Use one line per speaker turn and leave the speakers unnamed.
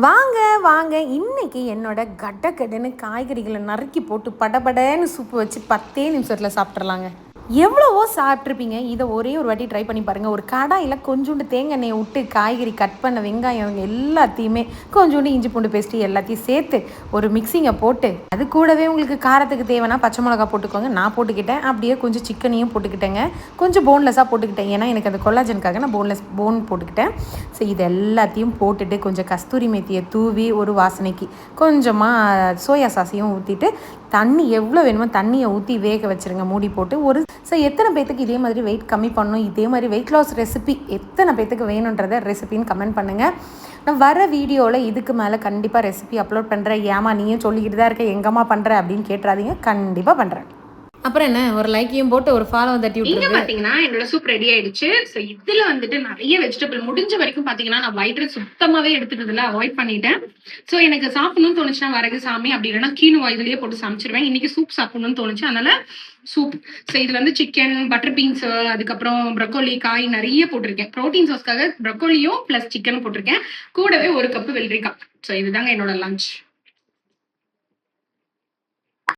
வாங்க வாங்க இன்னைக்கு என்னோட கடன்னு காய்கறிகளை நறுக்கி போட்டு படபடன்னு சூப்பு வச்சு 10 நிமிஷத்தில் சாப்பிட்றலாங்க. எவ்வளவோ சாப்பிட்ருப்பீங்க. இதை ஒரே ஒரு வாட்டி ட்ரை பண்ணி பாருங்கள். ஒரு கடாயில் கொஞ்சோண்டு தேங்காய் எண்ணெயை விட்டு காய்கறி கட் பண்ண வெங்காயம் எல்லாத்தையுமே கொஞ்சோண்டு இஞ்சி பூண்டு பேஸ்ட்டு எல்லாத்தையும் சேர்த்து ஒரு மிக்சிங்கை போட்டு அது கூடவே உங்களுக்கு காரத்துக்கு தேவைன்னா பச்சை மிளகா போட்டுக்கோங்க. நான் போட்டுக்கிட்டேன். அப்படியே கொஞ்சம் சிக்கனையும் போட்டுக்கிட்டேங்க. கொஞ்சம் போன்லெஸ்ஸாக போட்டுக்கிட்டேன். ஏன்னா எனக்கு அந்த கொல்லாஜனுக்காக நான் போன் போட்டுக்கிட்டேன். ஸோ இது எல்லாத்தையும் போட்டுட்டு கொஞ்சம் கஸ்தூரி மேத்தியை தூவி ஒரு வாசனைக்கு கொஞ்சமாக சோயா சாஸையும் ஊற்றிட்டு தண்ணி எவ்வளோ வேணுமோ தண்ணியை ஊற்றி வேக வச்சுருங்க மூடி போட்டு. ஸோ எத்தனை பேத்துக்கு இதே மாதிரி வெயிட் கம்மி பண்ணணும், இதே மாதிரி வெயிட் லாஸ் ரெசிபி எத்தனை பேத்துக்கு வேணுன்றதை ரெசிபின்னு கமெண்ட் பண்ணுங்கள். நான் வர வீடியோவில் இதுக்கு மேலே கண்டிப்பாக ரெசிபி அப்லோட் பண்ணுறேன். ஏமா நீயும் சொல்லிக்கிட்டு தான் இருக்க எங்கம்மா பண்ணுற அப்படின்னு கேட்டுறாதீங்க. கண்டிப்பாக பண்ணுறேன். அப்புறம் என்ன, ஒரு லைக்கையும் போட்டு ஒரு ஃபாலோ தட்டி விட்டு.
இங்க பாத்தீங்கன்னா என்னோட சூப் ரெடி ஆயிடுச்சு. சோ இதுல வந்துட்டு நிறைய வெஜிடபிள் முடிஞ்ச வரைக்கும் பாத்தீங்கன்னா நான் ஒயிட் ரைஸ் சுத்தமாவே எடுத்துக்கிறதுல அவாய்ட் பண்ணிட்டேன். சோ எனக்கு சாப்பிடணும்னு தோணுச்சுன்னா வரகு சாமி, அப்படி இல்லைன்னா கீனுவா இதுலயே போட்டு சமைச்சிருவேன். இன்னைக்கு சூப் சாப்பிடணும்னு தோணுச்சு, அதனால சூப். ஸோ இதுல வந்து சிக்கன், பட்டர் பீன்ஸ், அதுக்கப்புறம் ப்ரொக்கோலி, காய் நிறைய போட்டிருக்கேன். ப்ரோட்டீன் சோர்ஸ்க்காக ப்ரொக்கோலியும் பிளஸ் சிக்கனும் போட்டிருக்கேன். கூடவே 1 கப் வெள்ளரிக்காய். ஸோ இதுதாங்க என்னோட லஞ்ச்.